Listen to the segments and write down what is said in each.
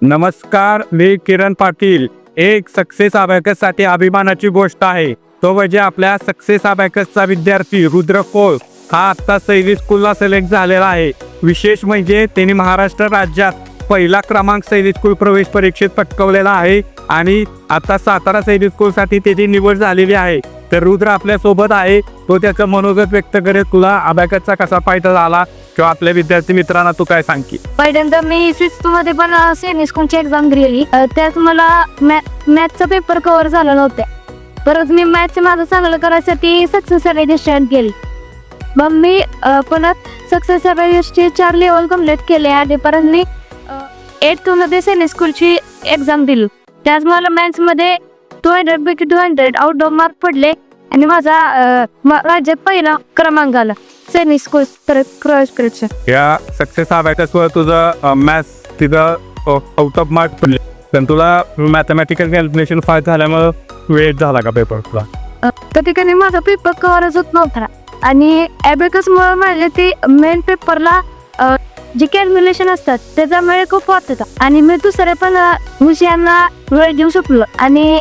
नमस्कार, मी किरण पाटील. एक सक्सेस अबॅकससाठी अभिमानाची गोष्ट आहे. तो म्हणजे आपल्या सक्सेस अबॅकसचा विद्यार्थी रुद्र कोळ हा आता सैनिक स्कूलला सिलेक्ट झालेला आहे. विशेष म्हणजे त्यांनी महाराष्ट्र राज्यात पहिला क्रमांक सैनिक स्कूल प्रवेश परीक्षेत पटकावलेला आहे आणि आता सातारा सैनिक स्कूलसाठी त्याची निवड झालेली आहे. तर रुद्र आपल्या सोबत आहे. तो त्याचं मनोगत व्यक्त करेल. तुला अबॅकसचा कसा फायदा झाला किंवा आपल्या विद्यार्थी मित्रांना तू काय सांगकी? पहिल्यांदा मी फिफ्थ मध्ये पण सैनिक स्कूलची एक्झाम दिलेली. त्यात मला मॅथचा पेपर कव्हर झाला नव्हता. परत मी मॅथचं माझं चांगलं करायसाठी सक्सेस डिस्टंट केली. मग मी परत सक्सेस चे 4 लेवल कम्प्लीट केले आणि परत मी 8th मध्ये सैनिक स्कूलची एक्झाम दिली. त्यात मला मॅथ्समध्ये 200 पैकी 200 आउट ऑफ मार्क पडले आणि माझा राज्यात पहिला क्रमांक आला सैनिक स्कूल प्रवेश परीक्षा. या सक्सेस अबॅकसवर तुझं मॅथ्स तिथं आउट ऑफ मार्क पडले, पण तुला मॅथमॅटिकल कॅल्क्युलेशन फायदा झाल्यामुळे वेट झाला का पेपर तुला? त्या ठिकाणी माझा पेपर कव्हरच होत नव्हता आणि ॲबॅकसमुळे माझे ते मेन पेपरला जे कॅल्क्युलेशन असतात त्याचा वेळ खूप वाचता आणि मी दुसऱ्या पण विषयांना वेळ देऊ शकलो आणि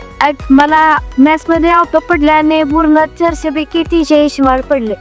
मला मॅथ्समध्ये आउट ऑफ पडले आणि पूर्ण 400 पैकी 380 मार्क पडले.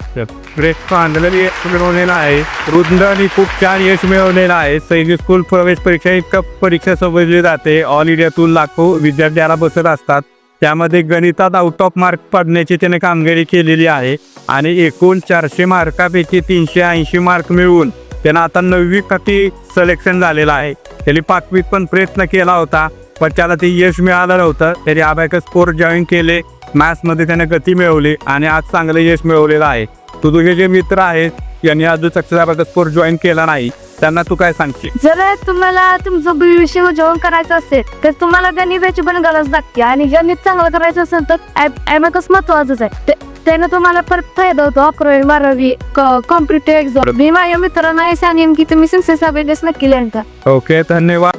यश मिळवलेलं आहे. रुद्राने खूप छान यश मिळवलेलं आहे. सैनिक स्कूल प्रवेश परीक्षा एक परीक्षा समजली जाते. ऑल इंडियातून लाखो विद्यार्थ्यांना बसत असतात. त्यामध्ये गणितात आउट ऑफ मार्क पडण्याची त्याने कामगिरी केलेली आहे आणि एकूण 400 मार्कापैकी 380 मार्क मिळवून त्यानं आता 9वी सिलेक्शन झालेलं आहे. त्यांनी 5वीत पण प्रयत्न केला होता, पण त्याला ते यश मिळालं नव्हतं. त्याने अबॅकस कोर्स जॉईन केले. मॅथ्समध्ये त्याने गती मिळवली आणि आज चांगलं यश मिळवलेलं आहे. तुझे जे मित्र आहेत यांनी अजून सक्सेस अबॅकस कोर्स जॉईन केला नाही, त्यांना तू काय सांगशील? जर तुम्हाला तुमचं विषय जॉईन करायचं असेल तर तुम्हाला गणिताची पण गरज लागते आणि गणित चांगलं करायचं असेल तर ॲबॅकस महत्वाचंच आहे. त्यानं तुम्हाला परत फायदा होतो. 11वी 12वी कॉम्पिटिटिव्ह एक्झाम. मी माझ्या मित्रांना हे सांगेन की तुम्ही सक्सेस अबॅकस नक्की लर्न करा. ओके, धन्यवाद.